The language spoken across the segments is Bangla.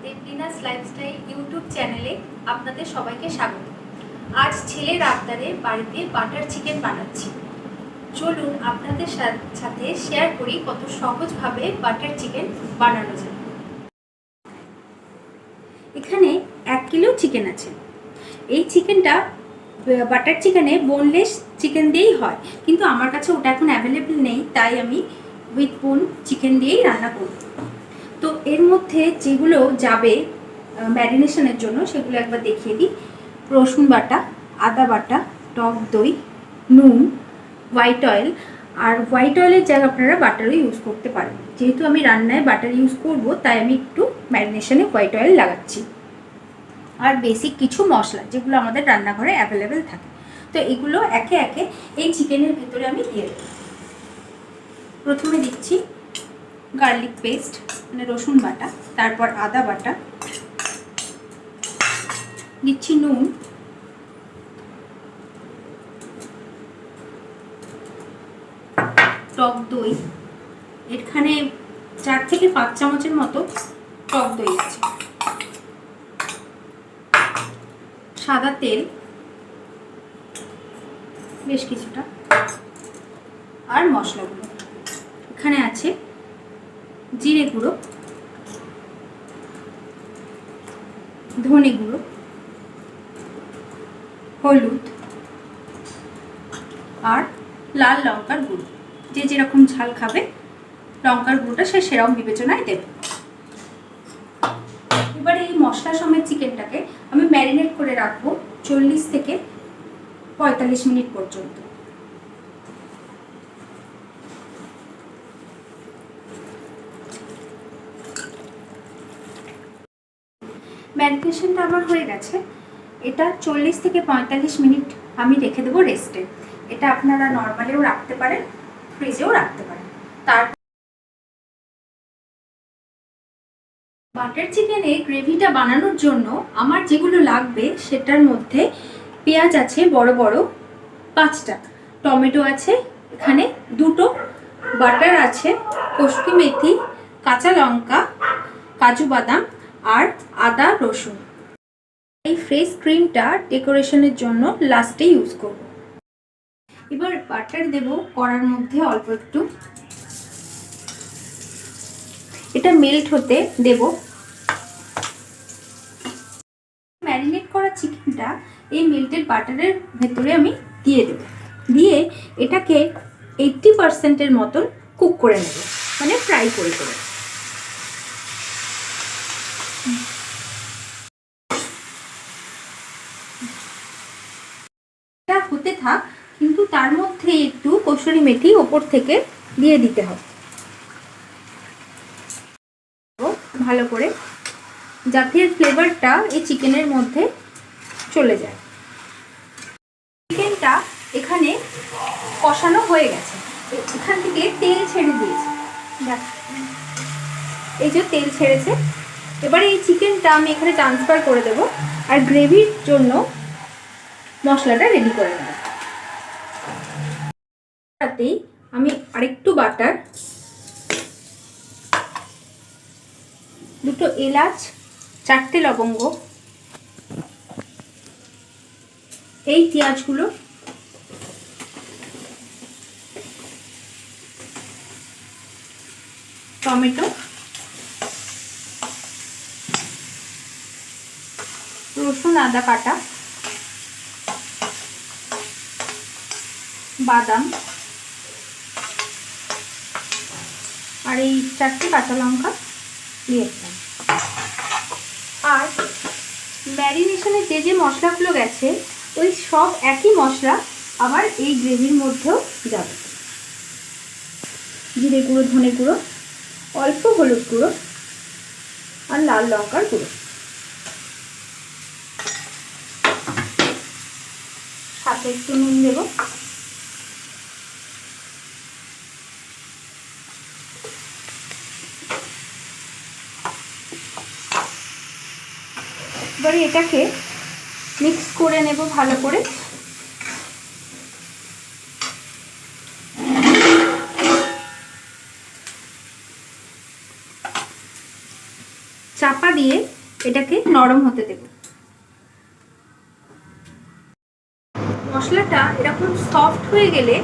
দেবলিনাস লাইফস্টাইল ইউটিউব চ্যানেলে আপনাদের সবাইকে স্বাগত। আজ ছেলের আবদারে বাড়িতে বাটার চিকেন বানাচ্ছি। চলুন আপনাদের সাথে শেয়ার করি কত সহজভাবে বাটার চিকেন বানানো যায়। এখানে 1 কিলো চিকেন আছে। এই চিকেনটা বাটার চিকেনে বোনলেস চিকেন দিয়েই হয়, কিন্তু আমার কাছে ওটা এখন অ্যাভেলেবেল নেই, তাই আমি উইথ বোন চিকেন দিয়েই রান্না করব। তো এর মধ্যে যেগুলো যাবে ম্যারিনেশনের জন্য সেগুলো একবার দেখিয়ে দিই। রসুন বাটা, আদা বাটা, টক দই, নুন, হোয়াইট অয়েল। আর হোয়াইট অয়েলের জায়গায় আপনারা বাটারও ইউজ করতে পারেন। যেহেতু আমি রান্নায় বাটার ইউজ করব, তাই আমি একটু ম্যারিনেশনে হোয়াইট অয়েল লাগাচ্ছি। আর বেসিক কিছু মশলা যেগুলো আমাদের রান্নাঘরে অ্যাভেলেবেল থাকে। তো এগুলো একে একে এই চিকেনের ভেতরে আমি দিয়ে দেব। প্রথমে দিচ্ছি গার্লিক পেস্ট, মানে রসুন বাটা, তারপর আদা বাটা, দিচ্ছি নুন, টক দই, এখানে 4 থেকে 5 চামচের মতো টক দই আছে, সাদা তেল বেশ কিছুটা, আর মশলাগুলো এখানে আছে জিরে গুঁড়ো, ধনে গুঁড়ো, হলুদ আর লাল লঙ্কার গুঁড়ো। যে যেরকম ঝাল খাবে লঙ্কার গুঁড়োটা সে সেরকম বিবেচনায় দেবে। এবারে এই মশলা সমেত চিকেনটাকে আমি ম্যারিনেট করে রাখবো 40 থেকে 45 মিনিট পর্যন্ত। ম্যারিনেশনটা আমার হয়ে গেছে। এটা 40 থেকে 45 মিনিট আমি রেখে দেবো রেস্টে। এটা আপনারা নর্মালেও রাখতে পারেন, ফ্রিজেও রাখতে পারেন। তারপর বাটার চিকেনে গ্রেভিটা বানানোর জন্য আমার যেগুলো লাগবে সেটার মধ্যে পেঁয়াজ আছে বড় বড় 5টা, টমেটো আছে এখানে 2টো, বাটার আছে, কসুরি মেথি, কাঁচা লঙ্কা, কাজু বাদাম আর আদা রসুন। এই ফ্রেশ ক্রিমটা ডেকোরেশনের জন্য লাস্টে ইউজ করব। এবার বাটার দেব কড়ার মধ্যে অল্প একটু, এটা মেল্ট হতে দেব। ম্যারিনেট করা চিকেনটা এই মেল্টেড বাটারের ভেতরে আমি দিয়ে দেব, দিয়ে এটাকে 80%-এর মতন কুক করে নেব, মানে ফ্রাই করে করে। এটা হতে থাক, কিন্তু তার মধ্যে একটু কসুরি মেথি ওপর থেকে দিয়ে দিতে হবে ভালো করে, যাতে ফ্লেভারটা এই চিকেনের মধ্যে চলে যায়। চিকেনটা এখানে কষানো হয়ে গেছে, এখান থেকে তেল ছেড়ে দিয়েছে, এই যে তেল ছেড়েছে। এবারে এই চিকেনটা আমি এখানে ট্রান্সফার করে দেব, আর গ্রেভির জন্য মশলাটা রেডি করে নেব। তাতেই আমি আরেকটু বাটার, 2টো এলাচ, 4টে লবঙ্গ, এই পেঁয়াজগুলো, টমেটো, রসুন আদা কাটা, বাদাম আর এই 4টে কাঁচা লঙ্কা দিয়েছিলাম। আর ম্যারিনেশনে যে যে মশলাগুলো গেছে ওই সব একই মশলা আবার এই গ্রেভির মধ্যেও যাবে। জিরে গুঁড়ো, ধনে গুঁড়ো, অল্প হলুদ গুঁড়ো আর লাল লঙ্কার গুঁড়ো, সাথে একটু নুন দেব। এবারে এটাকে মিক্স করে নেব ভালো করে। চাপা দিয়ে এটাকে নরম হতে দেব। মশলাটা এরকম সফট হয়ে গেলে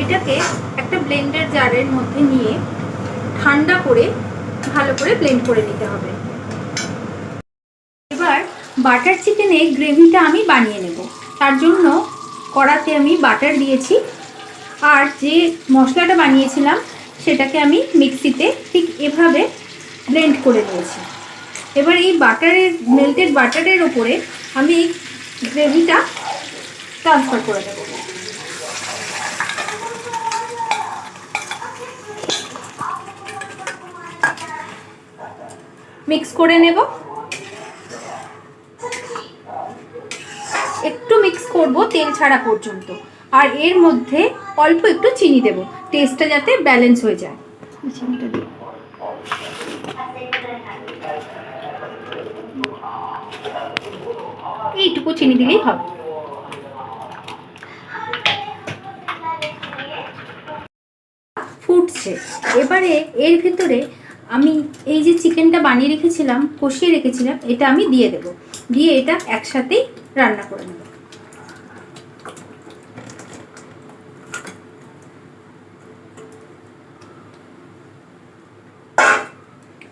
এটাকে একটা ব্লেন্ডার জারের মধ্যে নিয়ে ঠান্ডা করে ভালো করে ব্লেন্ড করে নিতে হবে। এবার বাটার চিকেনের গ্রেভিটা আমি বানিয়ে নেব। তার জন্য কড়াতে আমি বাটার দিয়েছি, আর যে মশলাটা বানিয়েছিলাম সেটাকে আমি মিক্সিতে ঠিক এভাবে ব্লেন্ড করে নিয়েছি। এবার এই মেল্টেড বাটারের ওপরে আমি এই গ্রেভিটা ট্রান্সফার করে দেবো। মিক্স করে নেব, একটু মিক্স করব তেল ছাড়া পর্যন্ত। আর এর মধ্যে অল্প একটু চিনি দেব, টেস্টটা যাতে ব্যালেন্স হয়ে যায়। চিনিটা দিই। এইটুকু চিনি দিলেই হবে। ফুটছে, এবারে এর ভিতরে আমি এই যে চিকেনটা বানিয়ে রেখেছিলাম, কষিয়ে রেখেছিলাম, এটা আমি দিয়ে দেব। দিয়ে এটা একসাথেই রান্না করে নেব।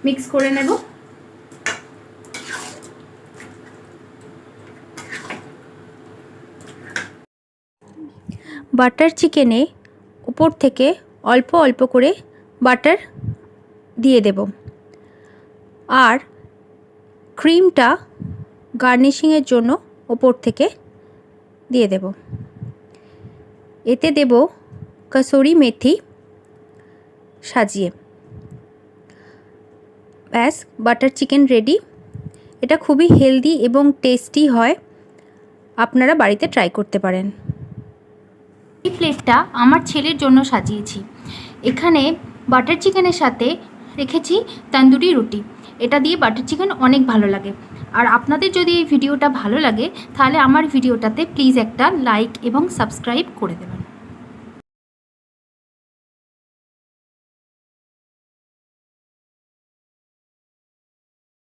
মিক্স করে নেব। বাটার চিকেনে উপর থেকে অল্প অল্প করে বাটার দিয়ে দেব, আর ক্রিমটা গার্নিশিংয়ের জন্য ওপর থেকে দিয়ে দেব। এতে দেব কসুরি মেথি সাজিয়ে। ব্যাস, বাটার চিকেন রেডি। এটা খুবই হেলদি এবং টেস্টি হয়, আপনারা বাড়িতে ট্রাই করতে পারেন। এই প্লেটটা আমার ছেলের জন্য সাজিয়েছি। এখানে বাটার চিকেনের সাথে রেখেছি তন্দুরি রুটি। এটা দিয়ে বাটার চিকেন অনেক ভালো লাগে। আর আপনাদের যদি এই ভিডিওটা ভালো লাগে তাহলে আমার ভিডিওটাতে প্লিজ একটা লাইক এবং সাবস্ক্রাইব করে দেবেন।